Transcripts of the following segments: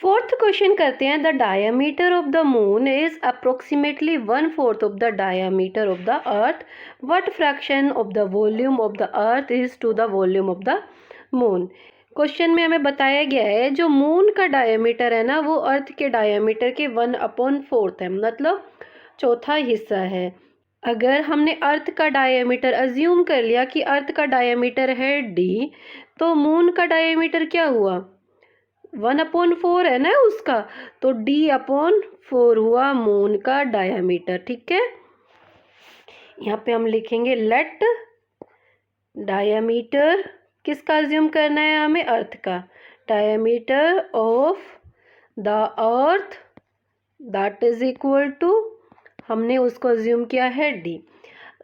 Fourth question करते हैं। The diameter of the moon is approximately 1/4 of the diameter of the earth. What fraction of the volume of the earth is to the volume of the moon. Question में हमें बताया गया है जो moon का diameter है ना वो अर्थ के डायमीटर के 1/4 है, मतलब चौथा हिस्सा है। अगर हमने अर्थ का डायमीटर अज्यूम कर लिया कि अर्थ का डायमीटर है d, तो मून का डायमीटर क्या हुआ, 1/4 है ना उसका, तो d/4 हुआ मून का डायमीटर। ठीक है, यहाँ पे हम लिखेंगे लेट डायमीटर किसका अज्यूम करना है हमें, अर्थ का। Diameter of the earth that is equal to, हमने उसको अज्यूम किया है d।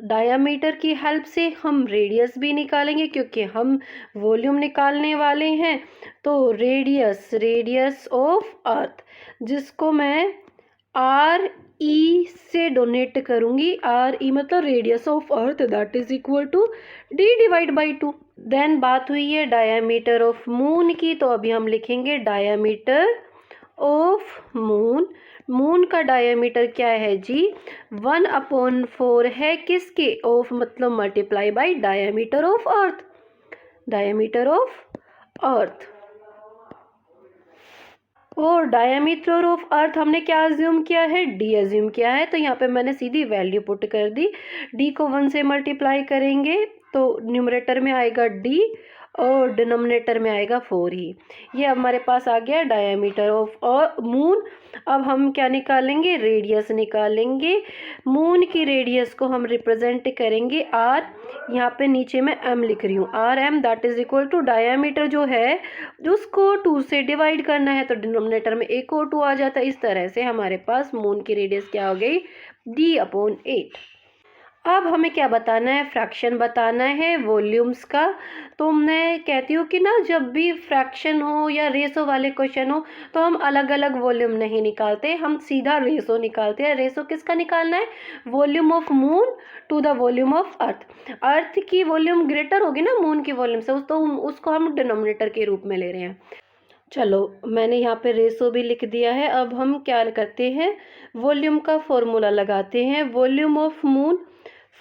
डायामीटर की हेल्प से हम रेडियस भी निकालेंगे क्योंकि हम वॉल्यूम निकालने वाले हैं। तो रेडियस ऑफ अर्थ, जिसको मैं आर ई से डोनेट करूंगी, आर ई मतलब radius of earth that is equal to d/2। Then बात हुई है डायामीटर ऑफ मून की, तो अभी हम लिखेंगे डायामीटर ऑफ मून। मून का डायमीटर क्या है जी, 1/4 है किसके, ऑफ मतलब multiply by diameter of earth, diameter of earth. और डायमीटर ऑफ अर्थ हमने क्या अज्यूम किया है, d अज्यूम किया है, तो यहाँ पे मैंने सीधी वैल्यू पुट कर दी। d को 1 से मल्टीप्लाई करेंगे तो न्यूमरेटर में आएगा d और डिनोमिनेटर में आएगा 4 ही। ये हमारे पास आ गया डायमीटर ऑफ मून। अब हम क्या निकालेंगे, रेडियस निकालेंगे। मून की रेडियस को हम रिप्रेजेंट करेंगे r, यहाँ पे नीचे मैं m लिख रही हूँ, R M that is equal to diameter जो है उसको 2 से डिवाइड करना है तो डिनोमिनेटर में एक और 2 आ जाता है। इस तरह से हमारे पास मून की रेडियस क्या हो गई, d/8। अब हमें क्या बताना है, फ्रैक्शन बताना है वॉल्यूम्स का। तो मैं कहती हूँ कि ना जब भी फ्रैक्शन हो या रेशो वाले क्वेश्चन हो तो हम अलग अलग वॉल्यूम नहीं निकालते, हम सीधा रेशो निकालते हैं। रेशो किसका निकालना है, volume of moon to the volume of earth. Earth की वॉल्यूम ग्रेटर होगी ना मून की वॉल्यूम से, तो उसको हम डिनोमिनेटर के रूप में ले रहे हैं। चलो मैंने यहाँ पे रेशो भी लिख दिया है। अब हम क्या करते हैं, वॉल्यूम का फॉर्मूला लगाते हैं। Volume of moon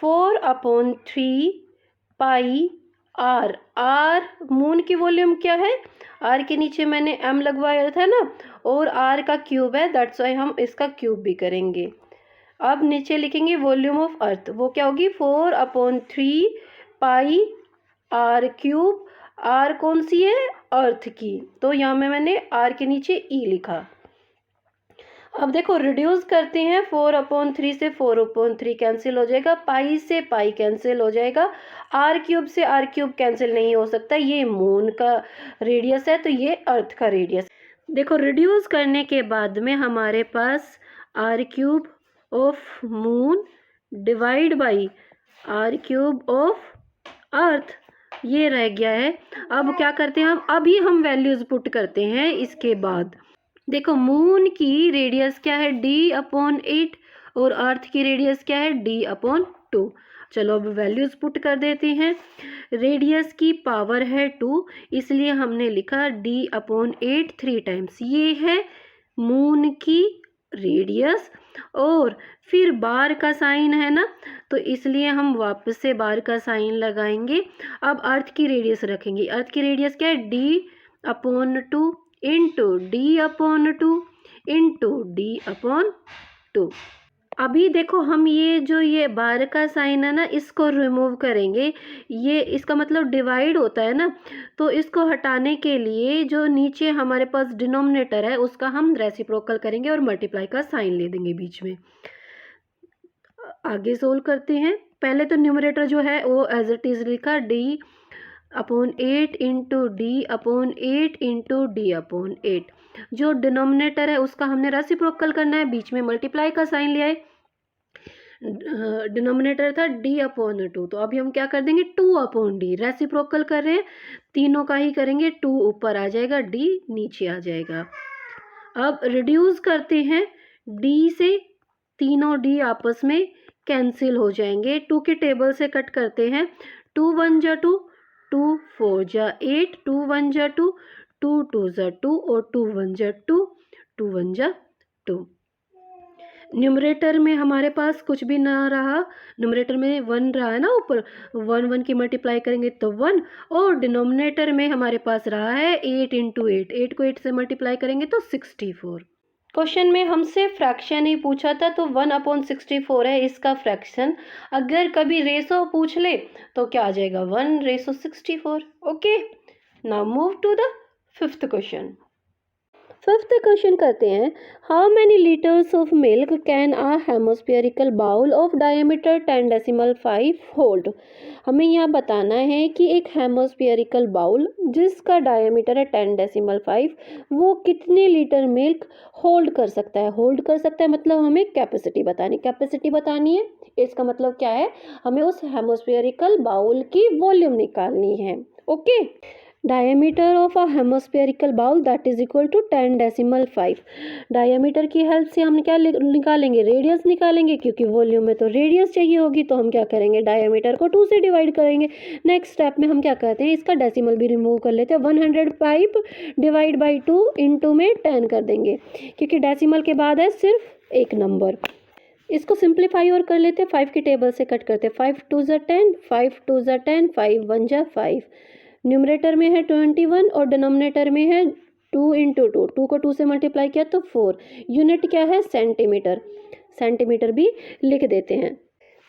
4/3 pi R. R moon की वॉल्यूम क्या है, आर के नीचे मैंने m लगवाया था ना, और आर का क्यूब है, दैट्स वाई हम इसका क्यूब भी करेंगे। अब नीचे लिखेंगे वॉल्यूम ऑफ अर्थ, वो क्या होगी 4/3 पाई आर क्यूब। आर कौन सी है, अर्थ की, तो यहाँ में मैंने आर के नीचे ई लिखा। अब देखो रिड्यूस करते हैं, 4/3 से 4/3 कैंसिल हो जाएगा, पाई से पाई कैंसिल हो जाएगा, आर क्यूब से आर क्यूब कैंसिल नहीं हो सकता। ये मून का रेडियस है तो ये अर्थ का रेडियस। देखो रिड्यूस करने के बाद में हमारे पास R cube of moon divide by R cube of earth ये रह गया है। अब क्या करते हैं, अभी हम वैल्यूज पुट करते हैं। इसके बाद देखो मून की रेडियस क्या है, d/8 और अर्थ की रेडियस क्या है, d/2। चलो अब वैल्यूज पुट कर देते हैं। रेडियस की पावर है 2, इसलिए हमने लिखा d/8 3 टाइम्स। ये है मून की रेडियस, और फिर बार का साइन है ना, तो इसलिए हम वापस से बार का साइन लगाएंगे। अब अर्थ की रेडियस रखेंगे। अर्थ की रेडियस क्या है, d/2 into d/2 into d/2। अभी देखो हम ये बार का साइन है ना, इसको रिमूव करेंगे। ये इसका मतलब डिवाइड होता है ना, तो इसको हटाने के लिए जो नीचे हमारे पास डिनोमिनेटर है उसका हम रेसिप्रोकल करेंगे और मल्टीप्लाई का साइन ले देंगे बीच में। आगे सोल्व करते हैं। पहले तो न्यूमरेटर जो है वो एज इट इज लिखा, d/8 into d/8 into d/8। जो डिनोमिनेटर है उसका हमने रेसिप्रोकल करना है, बीच में मल्टीप्लाई का साइन लिया है। डिनोमिनेटर था d/2, तो अभी हम क्या कर देंगे 2/d। रेसिप्रोकल कर रहे हैं, तीनों का ही करेंगे, 2 ऊपर आ जाएगा, d नीचे आ जाएगा। अब रिड्यूस करते हैं, d से तीनों d आपस में कैंसिल हो जाएंगे। 2 के टेबल से कट करते हैं, 2 1 जा 2, 2 4 जा 8, 2 1 जा 2, 2 2 ज़ा 2 और 2 1 ज़ा 2, 2 1 ज़ा 2। न्यूमरेटर में हमारे पास कुछ भी ना रहा, न्यूमरेटर में 1 रहा है ना ऊपर, 1 1 की मल्टीप्लाई करेंगे तो 1, और डिनोमिनेटर में हमारे पास रहा है 8 इंटू 8, 8 को 8 से मल्टीप्लाई करेंगे तो 64। क्वेश्चन में हमसे फ्रैक्शन ही पूछा था, तो 1/64 है इसका फ्रैक्शन। अगर कभी रेशो पूछ ले तो क्या आ जाएगा, 1/64। Okay, now move to the fifth question. Fifth question करते हैं, how many litres of milk can a hemispherical bowl of diameter 10.5 hold. हमें यहाँ बताना है कि एक हेमोस्फेरिकल बाउल जिसका डायमीटर है 10.5, वो कितने लीटर मिल्क होल्ड कर सकता है। होल्ड कर सकता है मतलब हमें कैपेसिटी बतानी है। इसका मतलब क्या है, हमें उस हेमोस्फेरिकल बाउल की वॉल्यूम निकालनी है। Okay, diameter of a hemispherical bowl that is equal to 10.5। Diameter की हेल्प से हम क्या निकालेंगे, रेडियस निकालेंगे, क्योंकि वॉल्यूम में तो रेडियस चाहिए होगी, तो हम क्या करेंगे, डायमीटर को 2 से डिवाइड करेंगे। नेक्स्ट स्टेप में हम क्या करते हैं, इसका डेसिमल भी रिमूव कर लेते हैं। 105 डिवाइड बाई 2 इंटू में 10 कर देंगे, क्योंकि डेसिमल के बाद है सिर्फ एक नंबर। इसको सिंप्लीफाई और कर लेते हैं, 5 की टेबल से कट करते हैं। 5 2 ज़ा 10, 5 2 ज़ा 10, 5 1 ज़ा 5। न्यूमरेटर में है 21 और डिनोमिनेटर में है 2 इंटू 2, 2 को 2 से मल्टीप्लाई किया तो 4। यूनिट क्या है, सेंटीमीटर, सेंटीमीटर भी लिख देते हैं।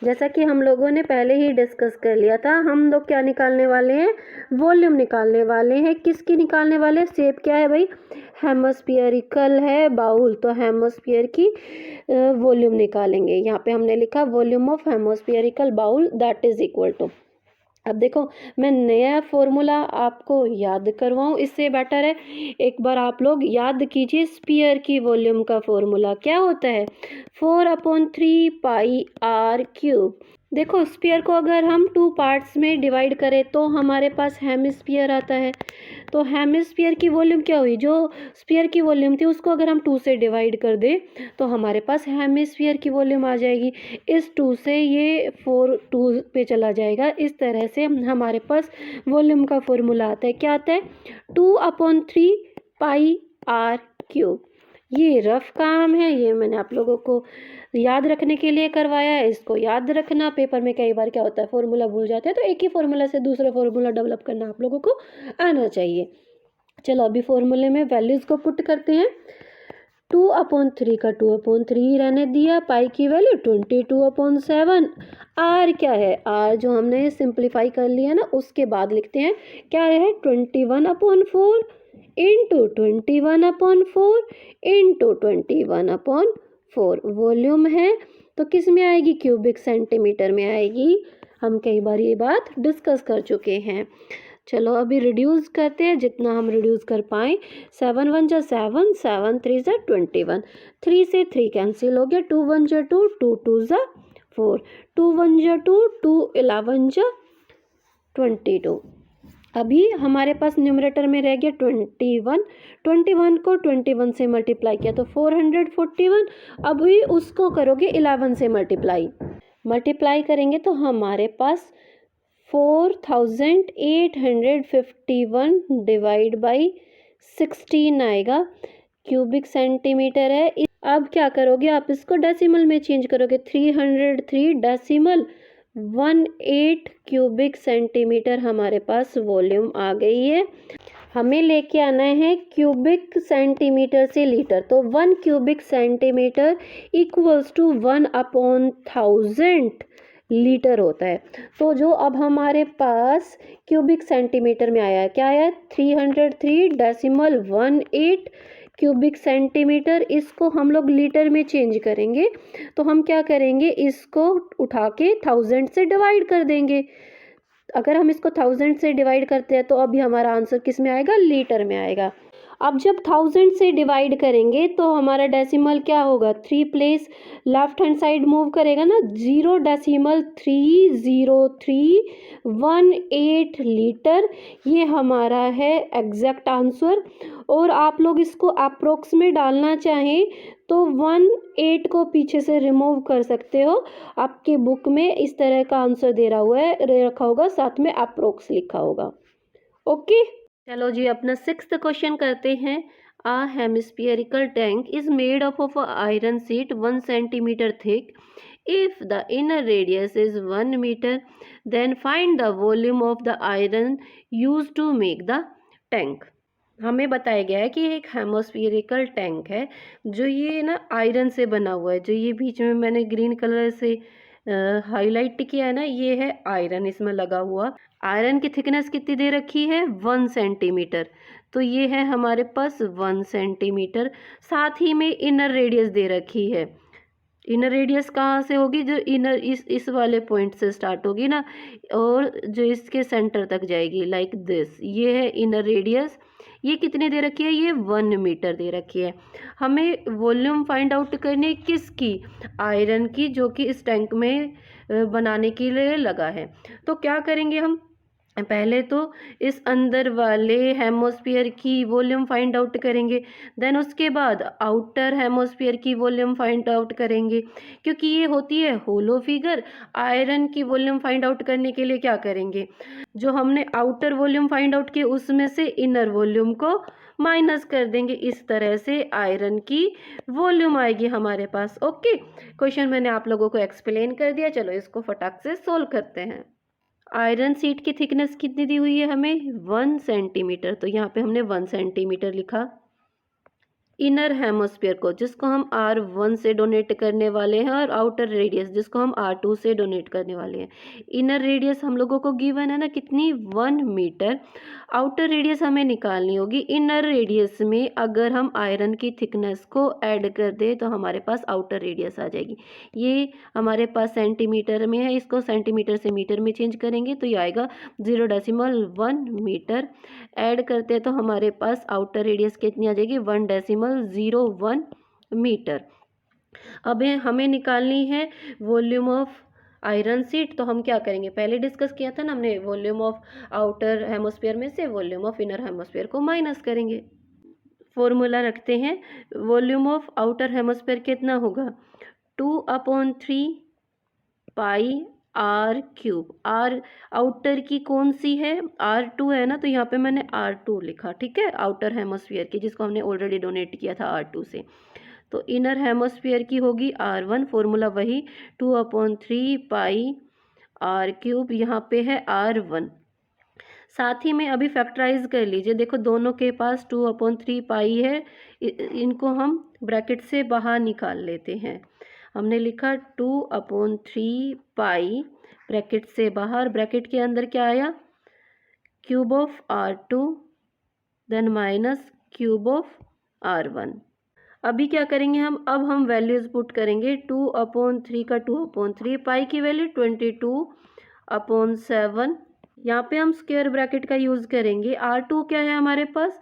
जैसा कि हम लोगों ने पहले ही डिस्कस कर लिया था, हम लोग क्या निकालने वाले हैं, वॉल्यूम निकालने वाले हैं। किसकी निकालने वाले हैं, शेप क्या है भाई, हेमोस्फेरिकल है बाउल, तो हेमोस्फीयर की वॉल्यूम निकालेंगे। यहाँ पे हमने लिखा volume of hemispherical bowl that is equal to. अब देखो, मैं नया फॉर्मूला आपको याद करवाऊँ, इससे बेटर है एक बार आप लोग याद कीजिए स्फीयर की वॉल्यूम का फॉर्मूला क्या होता है, 4/3 पाई आर क्यूब। देखो, स्फीयर को अगर हम 2 पार्ट्स में डिवाइड करें तो हमारे पास हेमिस्फीयर आता है। तो हेमिस्फीयर की वॉल्यूम क्या हुई, जो स्फीयर की वॉल्यूम थी उसको अगर हम 2 से डिवाइड कर दें तो हमारे पास हेमिस्फीयर की वॉल्यूम आ जाएगी। इस 2 से ये 4 2 पे चला जाएगा। इस तरह से हमारे पास वॉल्यूम का फॉर्मूला आता है। क्या आता है, 2/3 पाई आर क्यूब। ये रफ काम है, ये मैंने आप लोगों को याद रखने के लिए करवाया है। इसको याद रखना, पेपर में कई बार क्या होता है फॉर्मूला भूल जाते हैं, तो एक ही फॉर्मूला से दूसरा फॉर्मूला डेवलप करना आप लोगों को आना चाहिए। चलो अभी फॉर्मूले में वैल्यूज़ को पुट करते हैं। 2/3 का 2/3 रहने दिया, पाई की वैल्यू 22/7। आर क्या है, आर जो हमने सिंप्लीफाई कर लिया ना, उसके बाद लिखते हैं क्या है, 21/4 इंटू 21/4 इंटू 21/4। वॉल्यूम है तो किस में आएगी, क्यूबिक सेंटीमीटर में आएगी। हम कई बार ये बात डिस्कस कर चुके हैं। चलो अभी रिड्यूस करते हैं जितना हम रिड्यूस कर पाएँ। 7 1 जा 7, 7 3 जा 21, 3 से 3 कैंसिल हो गया, 2 1 जा 2, 2 2 जा 4, 2 1 जा 2, 2 11 जा 22। अभी हमारे पास न्यूमरेटर में रह गया 21, 21 को 21 से मल्टीप्लाई किया तो 441। अभी उसको करोगे 11 से मल्टीप्लाई करेंगे तो हमारे पास 4851 डिवाइड बाई 16 आएगा, क्यूबिक सेंटीमीटर है। अब क्या करोगे आप, इसको डेसिमल में चेंज करोगे, 303 डेसिमल 18 क्यूबिक सेंटीमीटर हमारे पास वॉल्यूम आ गई है। हमें लेके आना है क्यूबिक सेंटीमीटर से लीटर, तो 1 cubic centimetre equals to 1/1000 litre होता है। तो जो अब हमारे पास क्यूबिक सेंटीमीटर में आया है, क्या आया है, 303.18 क्यूबिक सेंटीमीटर। इसको हम लोग लीटर में चेंज करेंगे, तो हम क्या करेंगे, इसको उठा के 1000 से डिवाइड कर देंगे। अगर हम इसको 1000 से डिवाइड करते हैं तो अभी हमारा आंसर किस में आएगा, लीटर में आएगा। अब जब 1000 से डिवाइड करेंगे तो हमारा डेसिमल क्या होगा, 3 place left hand side move करेगा ना, 0.300318 लीटर। ये हमारा है एग्जैक्ट आंसर। और आप लोग इसको अप्रोक्स में डालना चाहें तो 18 को पीछे से रिमूव कर सकते हो। आपके बुक में इस तरह का आंसर दे रहा हुआ है, रखा होगा, साथ में अप्रोक्स लिखा होगा। ओके। चलो जी अपना 6th क्वेश्चन करते हैं। A hemispherical tank is made up of iron sheet 1 centimetre thick. If the inner radius is 1 metre then find the volume of the iron use to make the tank. हमें बताया गया है कि एक हेमोस्फेरिकल tank है जो ये ना आयरन से बना हुआ है। जो ये बीच में मैंने ग्रीन कलर से हाईलाइट किया है ना, ये है आयरन इसमें लगा हुआ। आयरन की थिकनेस कितनी दे रखी है 1 सेंटीमीटर। तो ये है हमारे पास 1 सेंटीमीटर। साथ ही में इनर रेडियस दे रखी है। इनर रेडियस कहाँ से होगी, जो इनर इस वाले पॉइंट से स्टार्ट होगी ना और जो इसके सेंटर तक जाएगी लाइक दिस। ये है इनर रेडियस। ये कितनी दे रखी है, ये 1 मीटर दे रखी है। हमें वॉल्यूम फाइंड आउट करनी किसकी, आयरन की, जो कि इस टैंक में बनाने के लिए लगा है। तो क्या करेंगे हम, पहले तो इस अंदर वाले हेमोस्फियर की वॉल्यूम फाइंड आउट करेंगे। देन उसके बाद आउटर हेमोस्फियर की वॉल्यूम फाइंड आउट करेंगे। क्योंकि ये होती है होलो फिगर। आयरन की वॉल्यूम फाइंड आउट करने के लिए क्या करेंगे, जो हमने आउटर वॉल्यूम फाइंड आउट की उसमें से इनर वॉल्यूम को माइनस कर देंगे। इस तरह से आयरन की वॉल्यूम आएगी हमारे पास। ओके, क्वेश्चन मैंने आप लोगों को एक्सप्लेन कर दिया। चलो इसको फटाक से सोल्व करते हैं। आयरन शीट की थिकनेस कितनी दी हुई है हमें 1 सेंटीमीटर। तो यहाँ पे हमने 1 सेंटीमीटर लिखा। इनर हेमोस्फीयर को, जिसको हम R1 से डोनेट करने वाले हैं, और आउटर रेडियस जिसको हम R2 से डोनेट करने वाले हैं। इनर रेडियस हम लोगों को गिवन है ना कितनी, 1 मीटर। आउटर रेडियस हमें निकालनी होगी। इनर रेडियस में अगर हम आयरन की थिकनेस को ऐड कर दें तो हमारे पास आउटर रेडियस आ जाएगी। ये हमारे पास सेंटीमीटर में है, इसको सेंटीमीटर से मीटर में चेंज करेंगे तो ये आएगा 0.1 मीटर। ऐड करते हैं तो हमारे पास आउटर रेडियस कितनी आ जाएगी, 1.01 मीटर। अब हमें निकालनी है वॉल्यूम ऑफ आयरन शीट। तो हम क्या करेंगे, पहले डिस्कस किया था ना हमने, वॉल्यूम ऑफ आउटर हेमोस्फीयर में से वॉल्यूम ऑफ इनर हेमोस्फीयर को माइनस करेंगे। फॉर्मूला रखते हैं, वॉल्यूम ऑफ आउटर हेमोस्फीयर कितना होगा, 2/3 पाई R³ आर आउटर की कौन सी है, R2 है ना, तो यहाँ पे मैंने R2 लिखा। ठीक है, आउटर हेमोस्फीयर की, जिसको हमने ऑलरेडी डोनेट किया था R2 से। तो इनर हेमोस्फीयर की होगी R1, फॉर्मूला वही 2/3 पाई R³, यहाँ पे है R1। साथ ही में अभी फैक्टराइज कर लीजिए। देखो दोनों के पास 2/3 पाई है, इनको हम ब्रैकेट से बाहर निकाल लेते हैं। हमने लिखा 2/3 पाई, ब्रैकेट से बाहर, ब्रैकेट के अंदर क्या आया, cube of R2 then minus cube of R1। अभी क्या करेंगे हम, अब हम वैल्यूज पुट करेंगे। 2/3 का 2/3, पाई की वैल्यू 22/7। यहाँ पे हम स्क्वायर ब्रैकेट का यूज करेंगे। R2 क्या है हमारे पास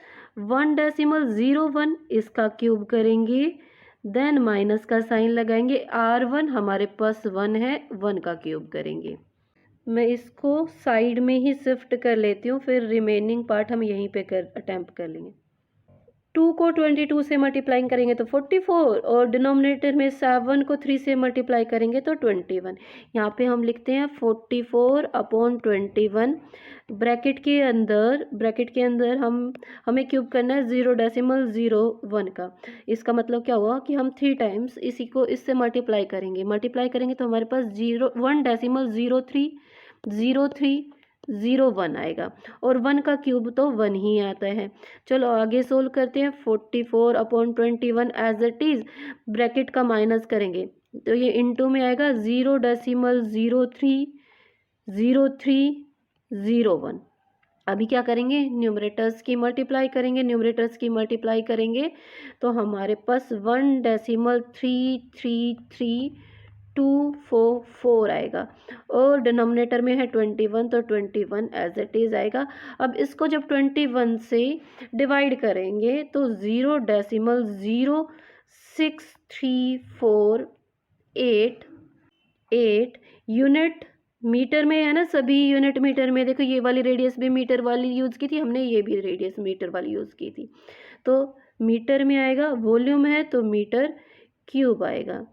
1.01, इसका क्यूब करेंगे, देन माइनस का साइन लगाएंगे। R1 हमारे पास 1 है, 1 का क्यूब करेंगे। मैं इसको साइड में ही शिफ्ट कर लेती हूँ, फिर रिमेनिंग पार्ट हम यहीं पे अटेम्प्ट कर लेंगे। 2 को 22 से मल्टीप्लाइंग करेंगे तो 44, और डिनोमिनेटर में 7 को 3 से मल्टीप्लाई करेंगे तो 21। यहाँ पे हम लिखते हैं 44/21। ब्रैकेट के अंदर हमें क्यूब करना है 0.01 का। इसका मतलब क्या हुआ कि हम 3 टाइम्स इसी को इससे मल्टीप्लाई करेंगे तो हमारे पास 1.0301 आएगा, और 1 का क्यूब तो 1 ही आता है। चलो आगे सोल्व करते हैं। 44/21 एज इट इज, ब्रैकेट का माइनस करेंगे तो ये इनटू में आएगा 0.030301। अभी क्या करेंगे, न्यूमरेटर्स की मल्टीप्लाई करेंगे तो हमारे पास 1.333244 आएगा, और डिनोमिनेटर में है 21 तो 21 एज इट इज आएगा। अब इसको जब 21 से डिवाइड करेंगे तो 0.06348 यूनिट मीटर में है ना, सभी यूनिट मीटर में। देखो ये वाली रेडियस भी मीटर वाली यूज़ की थी हमने, ये भी रेडियस मीटर वाली यूज़ की थी, तो मीटर में आएगा। वॉल्यूम है तो मीटर क्यूब आएगा।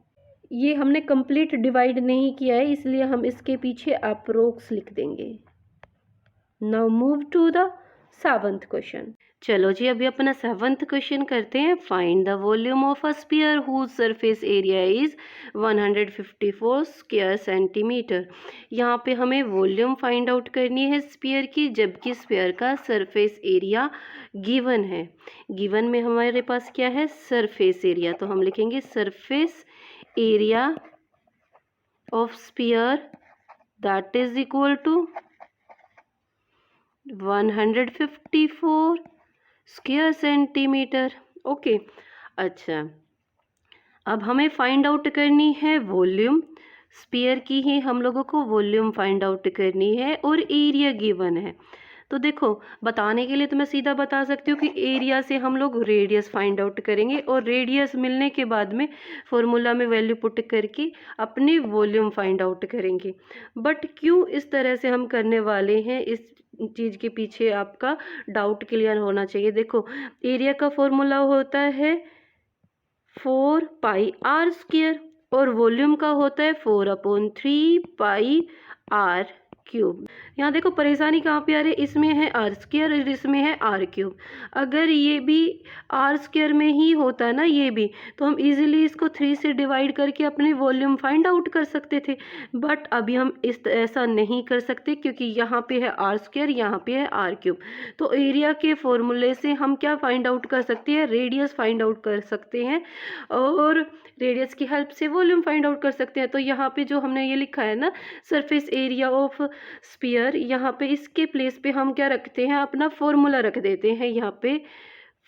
ये हमने कंप्लीट डिवाइड नहीं किया है, इसलिए हम इसके पीछे अप्रोक्स लिख देंगे। Now move to the seventh question. चलो जी, अभी अपना सेवंथ क्वेश्चन करते हैं। Find the volume of a sphere whose surface area is 154 square centimetre. यहाँ पे हमें वॉल्यूम फाइंड आउट करनी है स्फीयर की, जबकि स्फीयर का सरफेस एरिया गिवन है। गिवन में हमारे पास क्या है, सरफेस एरिया, तो हम लिखेंगे surface area of sphere that is equal to 154 square centimetre. Okay, अच्छा, अब हमें फाइंड आउट करनी है वॉल्यूम। स्फीयर की ही हम लोगों को वॉल्यूम फाइंड आउट करनी है और एरिया गिवन है। तो देखो, बताने के लिए तो मैं सीधा बता सकती हूँ कि एरिया से हम लोग रेडियस फाइंड आउट करेंगे और रेडियस मिलने के बाद में फॉर्मूला में वैल्यू पुट करके अपनी वॉल्यूम फाइंड आउट करेंगे। बट क्यों इस तरह से हम करने वाले हैं, इस चीज़ के पीछे आपका डाउट क्लियर होना चाहिए। देखो, एरिया का फॉर्मूला होता है 4πr² और वॉल्यूम का होता है 4/3πr क्यूब। यहाँ देखो परेशानी कहाँ पे आ रही है, इसमें है r² और इसमें है r³। अगर ये भी r² में ही होता है ना ये भी, तो हम इजीली इसको 3 से डिवाइड करके अपनी वॉल्यूम फाइंड आउट कर सकते थे। बट अभी हम ऐसा नहीं कर सकते, क्योंकि यहाँ पे है r², यहाँ पे है r³। तो एरिया के फॉर्मूले से हम क्या फाइंड आउट कर सकते हैं, रेडियस फाइंड आउट कर सकते हैं और रेडियस की हेल्प से वॉल्यूम फाइंड आउट कर सकते हैं। तो यहाँ पे जो हमने ये लिखा है ना, सरफेस एरिया ऑफ स्फीयर, यहाँ पे इसके प्लेस पे हम क्या रखते हैं, अपना फॉर्मूला रख देते हैं यहाँ पे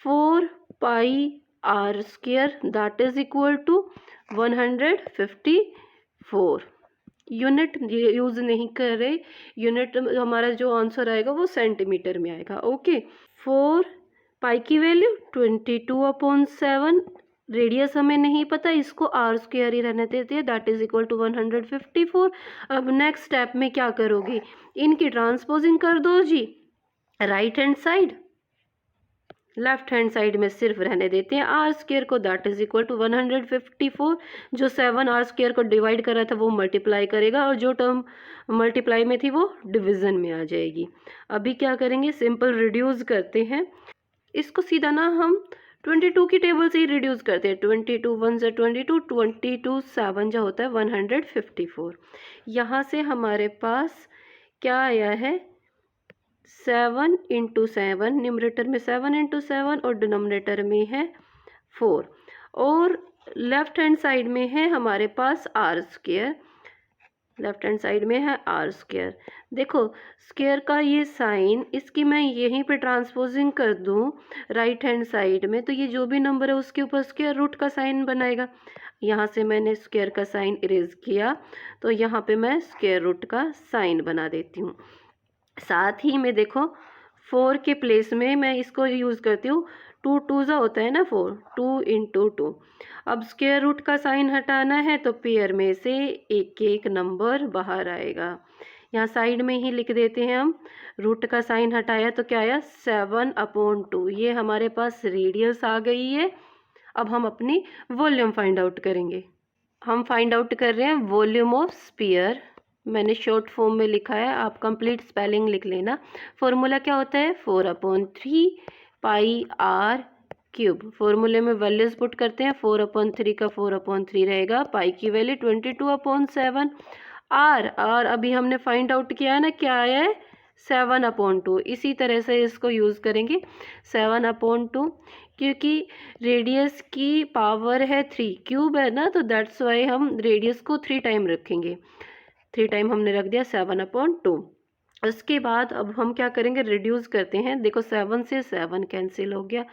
4πr² that is equal to 154। Unit use नहीं कर रहे, यूनिट हमारा जो आंसर आएगा वो सेंटीमीटर में आएगा। ओके, 4π की वैल्यू 22/7, रेडियस हमें नहीं पता, इसको r² ही रहने देते हैं, दैट इज इक्वल टू 154। अब नेक्स्ट स्टेप में क्या करोगे, इनकी ट्रांसपोजिंग कर दो जी, right hand side, left hand side में सिर्फ रहने देते हैं r² को, दैट इज इक्वल टू 154। जो 7 r² को डिवाइड कर रहा था वो मल्टीप्लाई करेगा और जो टर्म मल्टीप्लाई में थी वो डिवीजन में आ जाएगी। अभी क्या करेंगे, सिंपल रिड्यूस करते हैं इसको, सीधा ना हम 22 की टेबल से ही रिड्यूस करते हैं। 22 1 से 22, 22 7 जो होता है 154। यहाँ से हमारे पास क्या आया है, 7 × 7, न्यूमरेटर में 7 × 7 और डिनोमिनेटर में है 4, और लेफ्ट हैंड साइड में है हमारे पास r², लेफ्ट हैंड साइड में है r²। देखो स्क्वायर का ये साइन, इसकी मैं यहीं पे ट्रांसपोजिंग कर दूं राइट हैंड साइड में, तो ये जो भी नंबर है उसके ऊपर स्क्वायर रूट का साइन बनाएगा। यहाँ से मैंने स्क्वायर का साइन इरेज किया, तो यहाँ पे मैं स्क्वायर रूट का साइन बना देती हूँ। साथ ही में देखो 4 के प्लेस में मैं इसको यूज़ करती हूँ, 2 2 होता है ना 4, 2 × 2। अब स्क्वायर रूट का साइन हटाना है तो पेयर में से एक एक नंबर बाहर आएगा। यहाँ साइड में ही लिख देते हैं हम, रूट का साइन हटाया तो क्या आया, 7/2। ये हमारे पास रेडियस आ गई है। अब हम अपनी वॉल्यूम फाइंड आउट करेंगे। हम फाइंड आउट कर रहे हैं वॉल्यूम ऑफ स्फीयर, मैंने शॉर्ट फॉर्म में लिखा है, आप कंप्लीट स्पेलिंग लिख लेना। फॉर्मूला क्या होता है, 4/3πr³। फॉर्मूले में वैल्यूज पुट करते हैं, 4/3 का 4/3 रहेगा, पाई की वैल्यू 22/7। आर अभी हमने फाइंड आउट किया है ना, क्या आया है, 7/2। इसी तरह से इसको यूज़ करेंगे 7/2, क्योंकि रेडियस की पावर है 3, क्यूब है ना, तो दैट्स वाई हम रेडियस को 3 टाइम रखेंगे। 3 टाइम हमने रख दिया 7/2। उसके बाद अब हम क्या करेंगे, रिड्यूस करते हैं। देखो 7 से 7 कैंसिल हो गया,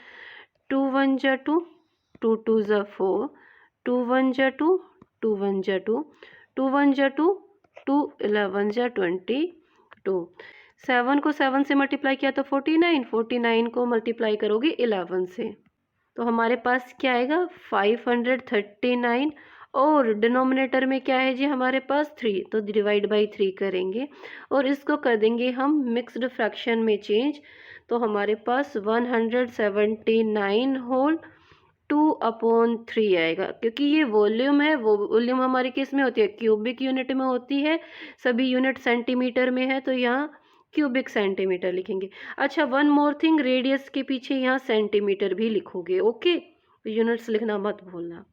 2 1 जा 2, 2 2 जा 4, 2 1 जा 2, 2 1 जा 2, 2 1 जा 2, 2 11 जा 22। 7 को 7 से मल्टीप्लाई किया तो 49, 49 को मल्टीप्लाई करोगे 11 से तो हमारे पास क्या आएगा, 539। और डिनोमिनेटर में क्या है जी हमारे पास 3, तो डिवाइड बाई 3 करेंगे और इसको कर देंगे हम मिक्स्ड फ्रैक्शन में चेंज, तो हमारे पास 179 होल 2/3 आएगा। क्योंकि ये वॉल्यूम है, वो वॉल्यूम हमारी किस में होती है, क्यूबिक यूनिट में होती है, सभी यूनिट सेंटीमीटर में है, तो यहाँ क्यूबिक सेंटीमीटर लिखेंगे। अच्छा, वन मोर थिंग, रेडियस के पीछे यहाँ सेंटीमीटर भी लिखोगे, ओके। यूनिट्स लिखना मत भूलना।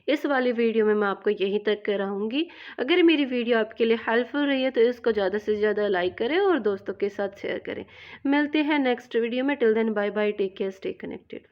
इस वाली वीडियो में मैं आपको यहीं तक कराऊंगी। अगर मेरी वीडियो आपके लिए हेल्पफुल रही है तो इसको ज़्यादा से ज़्यादा लाइक करें और दोस्तों के साथ शेयर करें। मिलते हैं नेक्स्ट वीडियो में। Till then bye bye, take care, stay connected.